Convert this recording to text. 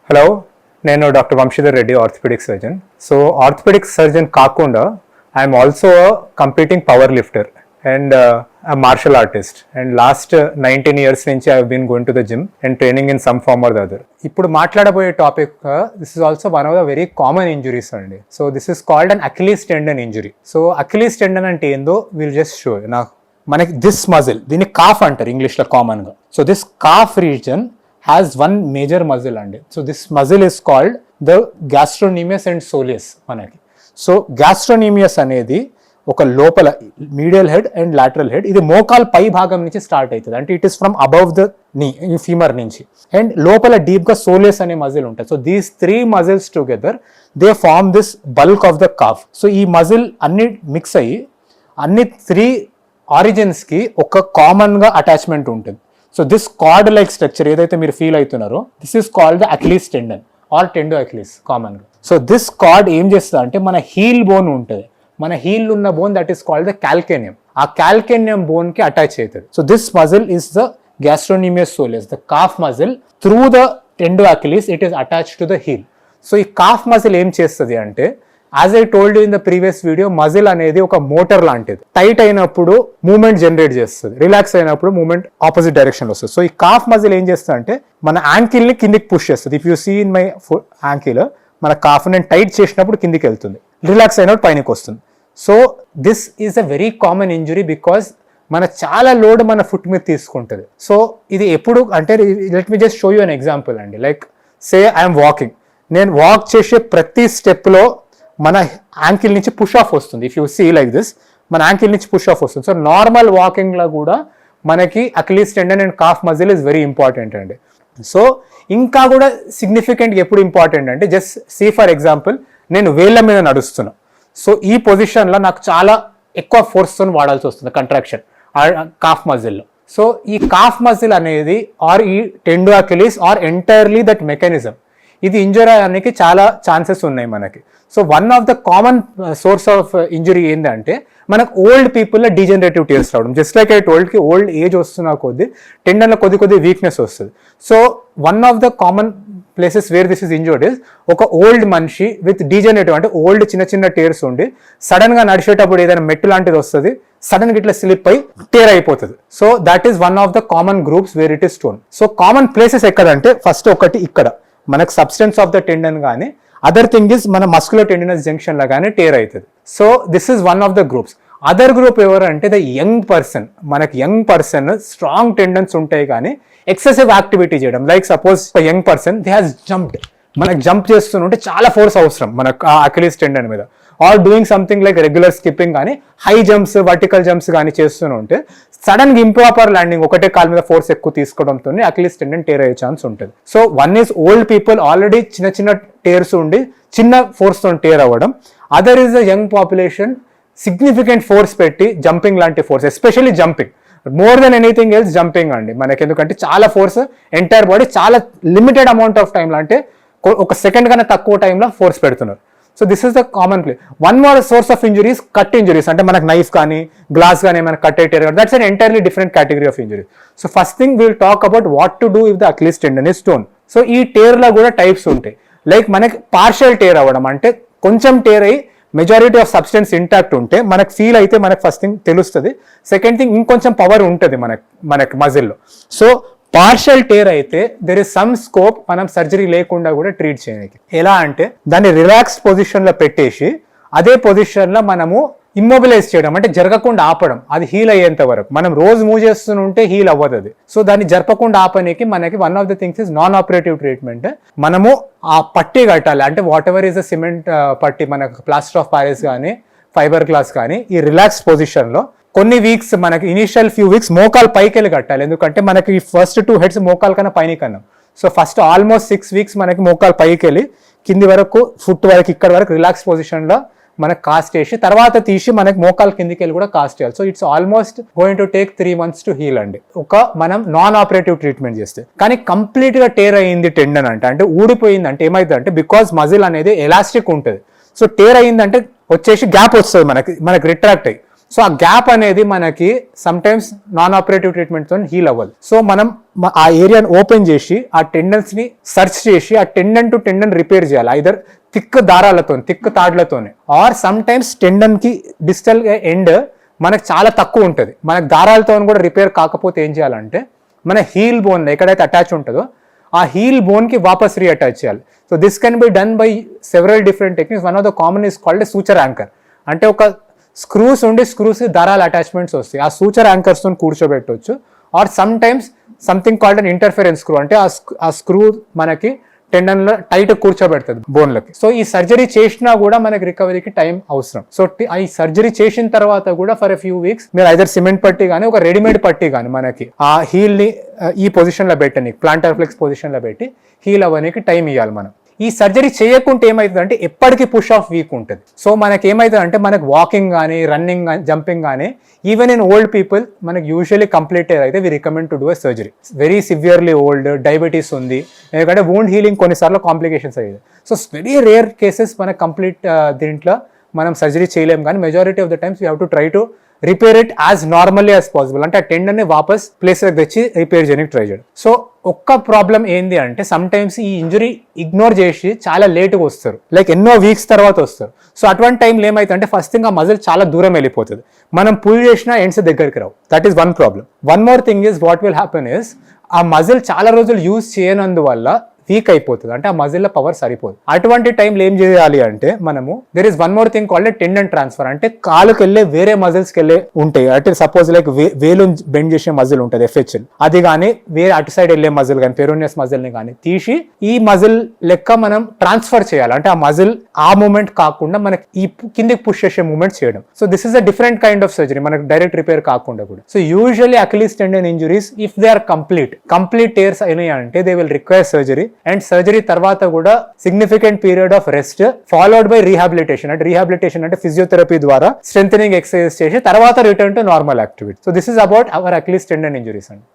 Hello, నేను doctor Vamshidhar Reddy, orthopaedic surgeon. So orthopaedic surgeon కాకుండా I'm also competing power lifter and martial artist. And last 19 years నుంచి I been going to the gym and training in some form or the other. ఇప్పుడు మాట్లాడబోయే topic this is also one of the very common injuries అండి. So this is called an Achilles tendon injury. So Achilles tendon అంటే ఏందో will just show. మనకి this muscle, దీన్ని calf అంటారు ఇంగ్లీష్లో కామన్గా. So this calf region has one major muscle and so this muscle is called the gastrocnemius and soleus manaki. So gastrocnemius అనేది ఒక లోపల medial head and lateral head, ఇది మోకాల్ పై భాగం నుంచి స్టార్ట్ అవుతుంది. అంటే it is from above the knee, femur నుంచి. అండ్ లోపల డీప్ గా సోలియస్ అనే మజిల్ ఉంటుంది. So these 3 muscles together they form this bulk of the calf. So ఈ మజిల్ అన్ని మిక్స్ అయ్యి అన్ని 3 ఆరిజిన్స్ కి ఒక కామన్ గా అటాచ్మెంట్ ఉంటుంది. So this cord like structure ఏదైతే మీరు ఫీల్ అవుతున్నారో this is called the Achilles tendon or tendo Achilles కామన్గా. సో దిస్ కార్డ్ ఏం చేస్తుంది అంటే మన హీల్ బోన్ ఉంటుంది, మన హీల్ ఉన్న bone that is called the calcaneum. ఆ క్యాల్కేనియం బోన్ కి అటాచ్ అవుతుంది. So this muscle is the gastrocnemius soleus, the calf muscle. Through the tendo achilles it is attached to the heel. So ఈ cough muscle ఏం చేస్తుంది అంటే, as I told you in the previous video, muscle అనేది ఒక motor లాంటిది. Tight అయినప్పుడు moment generate చేస్తుంది, relax అయినప్పుడు మూమెంట్ ఆపోజిట్ డైరెక్షన్ లో వస్తుంది. సో ఈ కాఫ్ మజిల్ ఏం చేస్తుంది అంటే మన యాంకిల్ ని కిందికి పుష్ చేస్తుంది. If you see in my ankle, మన కాఫ్ నేను టైట్ చేసినప్పుడు కిందికి వెళ్తుంది, రిలాక్స్ అయినప్పుడు పైనకి వస్తుంది. So this is a very common injury because మన చాలా లోడ్ మన ఫుట్ మీద తీసుకుంటుంది. సో ఇది ఎప్పుడు అంటే, let me just show you an example అండి. లైక్ సే ఐఎమ్ వాకింగ్, నేను వాక్ చేసే ప్రతి స్టెప్ లో మన యాంకిల్ నుంచి పుష్ ఆఫ్ వస్తుంది. If you see like this, మన యాంకిల్ నుంచి పుష్ ఆఫ్ వస్తుంది. సో నార్మల్ వాకింగ్ లో కూడా మనకి Achilles tendon and calf muscle is very important అండి. సో ఇంకా కూడా సిగ్నిఫికెంట్ ఎప్పుడు ఇంపార్టెంట్ అంటే, జస్ట్ సీ ఫర్ ఎగ్జాంపుల్ నేను వేళ్ళ మీద నడుస్తున్నా. సో ఈ పొజిషన్ లో నాకు చాలా ఎక్కువ ఫోర్స్ తో వాడాల్సి వస్తుంది కంట్రాక్షన్ కాఫ్ మజిల్లో. సో ఈ కాఫ్ మజిల్ అనేది ఆర్ ఈ టెండో అకిలీస్ ఆర్ ఎంటైర్లీ దట్ మెకానిజం, ఇది ఇంజురీ అయ్యడానికి చాలా ఛాన్సెస్ ఉన్నాయి మనకి. So one of the common source of injury ఏంటంటే మనకు ఓల్డ్ పీపుల్లో డీజనరేటివ్ టీయర్స్ రావడం. జస్ట్ లైక్ ఐ టోల్డ్ కి ఓల్డ్ ఏజ్ వస్తున్న కొద్దీ టెండన్లో కొద్ది వీక్నెస్ వస్తుంది. So one of the common places where this is injured is ఒక ఓల్డ్ మనిషి విత్ డీజనరేటివ్, అంటే ఓల్డ్ చిన్న టేర్స్ ఉండి సడన్ గా నడిచేటప్పుడు ఏదైనా మెట్టు లాంటిది వస్తుంది, సడన్ గా ఇట్లా స్లిప్ అయి టేర్ అయిపోతుంది. So that is one of the common groups where it is stone. So common places ఎక్కడంటే, ఫస్ట్ ఒకటి ఇక్కడ మనకు సబ్స్టెన్స్ ఆఫ్ ద టెండన్ కానీ, అదర్ థింగ్ ఇస్ మన మస్కులర్ టెండినస్ జంక్షన్ లో కానీ టేర్ అవుతుంది. So this is one of the groups. Other group ఎవరు అంటే ద యంగ్ పర్సన్. మనకి యంగ్ పర్సన్ స్ట్రాంగ్ టెండన్స్ ఉంటాయి కానీ ఎక్సెసివ్ యాక్టివిటీ చేయడం, like suppose young person they has jumped, మనకు జంప్ చేస్తుంటే చాలా ఫోర్స్ అవసరం మనకు అకిలీస్ టెండన్ మీద, or doing something like regular skipping కానీ, హై జంప్స్ వర్టికల్ జంప్స్ కానీ చేస్తుంటే సడన్ గా ఇంప్రాపర్ ల్యాండింగ్, ఒకటే కాల్ మీద ఫోర్స్ ఎక్కువ తీసుకోవడంతో అకిలీస్ టెండన్ టేర్ అయ్యే ఛాన్స్ ఉంటుంది. So one is old people, already చిన్న టేర్స్ ఉండి చిన్న ఫోర్స్ తో టేర్ అవ్వడం. Other is the young population significant force పెట్టి జంపింగ్ లాంటి force, especially jumping, more than anything else jumping అండి మనకి. ఎందుకంటే చాలా ఫోర్స్ ఎంటైర్ బాడీ చాలా లిమిటెడ్ అమౌంట్ ఆఫ్ టైంలో, అంటే ఒక సెకండ్ కన్నా తక్కువ టైంలో ఫోర్స్ పెడుతున్నారు. So this is the common play. One more source of injuries cut injuries, అంటే మనకు నైఫ్ కానీ గ్లాస్ కానీ ఏమైనా కట్ అయ్యారు, that's an entirely different category of injury. So first thing will talk about what to do if the Achilles tendon is stone. So ఈ tear లో కూడా types ఉంటాయి. లైక్ మనకి పార్షియల్ టేర్ అవ్వడం, అంటే కొంచెం టేర్ అయ్యి మెజారిటీ ఆఫ్ సబ్స్టెన్స్ ఇంటాక్ట్ ఉంటే మనకు ఫీల్ అయితే మనకు ఫస్ట్ థింగ్ తెలుస్తుంది. సెకండ్ థింగ్ ఇంకొంచెం పవర్ ఉంటుంది మనకి మజిల్లో. సో పార్షియల్ టేర్ అయితే దెర్ ఇస్ సమ్ స్కోప్ మనం సర్జరీ లేకుండా కూడా ట్రీట్ చేయడానికి. ఎలా అంటే దాన్ని రిలాక్స్డ్ పొజిషన్ లో పెట్టేసి అదే పొజిషన్ లో మనము ఇమ్మొబిలైజ్ చేయడం, అంటే జరగకుండా ఆపడం, అది హీల్ అయ్యేంత వరకు. మనం రోజు మూవ్ చేస్తుంటే హీల్ అవ్వదు అది. సో దాన్ని జరపకుండా ఆపడానికి మనకి one of the things is non operative treatment. మనము ఆ పట్టి కట్టాలి, అంటే what ever is the cement పట్టి, మనకు ప్లాస్టర్ ఆఫ్ ప్యారిస్ కానీ ఫైబర్ గ్లాస్ కానీ, ఈ రిలాక్స్డ్ పొజిషన్ లో కొన్ని వీక్స్, మనకి ఇనిషియల్ ఫ్యూ వీక్స్ మోకాలు పైకి వెళ్ళి కట్టాలి. ఎందుకంటే మనకి ఈ ఫస్ట్ 2 heads మోకాల కన్నా పైన కన్నాం. సో ఫస్ట్ ఆల్మోస్ట్ 6 weeks మనకి మోకాలు పైకి వెళ్ళి కింది వరకు, ఫుట్ వరకు, ఇక్కడ వరకు రిలాక్స్ పొజిషన్ లో మనకు కాస్ట్ చేసి తర్వాత తీసి మనకి మోకాలు కిందికి వెళ్ళి కూడా కాస్ట్ చేయాలి. So it's almost going to take 3 months to heal అండి, ఒక మనం నాన్ ఆపరేటివ్ ట్రీట్మెంట్ చేస్తే. కానీ కంప్లీట్ గా టేర్ అయ్యింది టెండన్ అంటే ఊడిపోయింది అంటే ఏమైంది అంటే, బికాస్ మజిల్ అనేది ఎలాస్టిక్ ఉంటుంది. సో టేర్ అయ్యిందంటే వచ్చేసి గ్యాప్ వస్తుంది మనకి రిట్రాక్ట్ అయ్యి. సో ఆ గ్యాప్ అనేది మనకి some times non operative treatment తో హీల్ అవ్వదు. సో మనం ఆ ఏరియాని ఓపెన్ చేసి ఆ టెండన్స్ ని సర్చ్ చేసి ఆ టెండన్ టు టెండన్ రిపేర్ చేయాలి, ఐదర్ థిక్ దారాలతో, థిక్ తాడ్లతోనే, ఆర్ సమ్ టైమ్స్ టెండన్ కి డిస్టల్ ఎండ్ మనకు చాలా తక్కువ ఉంటుంది, మనకు దారాలతో కూడా రిపేర్ కాకపోతే ఏం చేయాలంటే మన హీల్ బోన్ ఎక్కడైతే అటాచ్ ఉంటుందో ఆ హీల్ బోన్ కి వాపస్ రీఅటాచ్ చేయాలి. So this can be done by several different techniques. One of the common is called suture anchor. అంటే ఒక స్క్రూస్ ఉండి స్క్రూస్ దారాల అటాచ్మెంట్స్ వస్తాయి, ఆ సూచర్ యాంకర్స్ తో కూర్చోబెట్టవచ్చు. Or sometimes something called an interference screw, అంటే ఆ స్క్రూ మనకి టెండన్ లో టైట్ కూర్చోబెడుతుంది బోన్లకి. సో ఈ సర్జరీ చేసినా కూడా మనకి రికవరీకి టైం అవసరం. సో ఈ సర్జరీ చేసిన తర్వాత కూడా ఫర్ ఎ ఫ్యూ వీక్స్ మీరు ఐదర్ సిమెంట్ పట్టి కానీ ఒక రెడీమేడ్ పట్టి కానీ మనకి ఆ హీల్ ని ఈ పొజిషన్ లో పెట్టడానికి, ప్లాంటర్ ఫ్లెక్స్ పొజిషన్ లో పెట్టి హీల్ అవ్వడానికి టైం ఇవ్వాలి మనం. ఈ సర్జరీ చేయకుంటే ఏమవుతుంది అంటే ఎప్పటికీ పుష్ ఆఫ్ వీక్ ఉంటుంది. సో మనకి ఏమవుతుంది అంటే మనకి వాకింగ్ కానీ రన్నింగ్ కానీ జంపింగ్ కానీ ఈవెన్ ఇన్ ఓల్డ్ పీపుల్ మనకి యూజువల్లీ కంప్లీట్ అయితే we recommend to do a surgery. Very severely old, diabetes ఉంది, ఎందుకంటే వూండ్ హీలింగ్ కొన్నిసార్లు కాంప్లికేషన్స్ అయ్యేది. సో వెరీ రేర్ కేసెస్ మనకి కంప్లీట్ దీంట్లో మనం సర్జరీ చేయలేము, కానీ majority of the times we have to try to repair it as normally as possible. అంటే ఆ టెండన్ ని వాపస్ ప్లేస్ తెచ్చి రిపేర్ చేయడానికి ట్రై చేయడం. సో ఒక్క ప్రాబ్లం ఏంది అంటే సమ్ టైమ్స్ ఈ ఇంజురీ ఇగ్నోర్ చేసి చాలా లేట్గా వస్తారు, లైక్ ఎన్నో వీక్స్ తర్వాత వస్తారు. సో అటువంటి టైంలో ఏమైతే అంటే ఫస్ట్ థింగ్ ఆ మజిల్ చాలా దూరం వెళ్ళిపోతుంది, మనం పుల్ చేసినా ఎండ్స్ దగ్గరికి రావు. That is one problem. One more thing is what will happen is ఆ మజిల్ చాలా రోజులు యూజ్ చేయనందువల్ల వీక్ అయిపోతుంది, అంటే ఆ మజిల్ లో పవర్ సరిపోదు. అటువంటి టైంలో ఏం చేయాలి అంటే మనము there is one more thing called tendon transfer. అంటే కాలుకి వెళ్ళే వేరే మజిల్స్ కి వెళ్ళే ఉంటాయి, అంటే సపోజ్ లైక్ వేలు బెండ్ చేసే మజిల్ ఉంటుంది FHL, అది కానీ వేరే అటు సైడ్ వెళ్ళే మజిల్ కానీ పెరోనియస్ మజిల్ ని కానీ తీసి ఈ మజిల్ లెక్క మనం ట్రాన్స్ఫర్ చేయాలి. అంటే ఆ మజిల్ ఆ మూమెంట్ కాకుండా మనకి ఈ కిందికి పుష్ చేసే మూమెంట్ చేయడం. So this is a different kind of surgery, మనకు డైరెక్ట్ రిపేర్ కాకుండా కూడా. So usually Achilles tendon injuries if they are complete tears అయినాయి అంటే they will require surgery. And surgery తర్వాత కూడా significant period of rest followed by rehabilitation. అంటే rehabilitation అంటే physiotherapy ద్వారా స్ట్రెంథెనింగ్ ఎక్సర్సైజ్ చేసి తర్వాత return to normal activity. So this is about our Achilles tendon injuries అండి.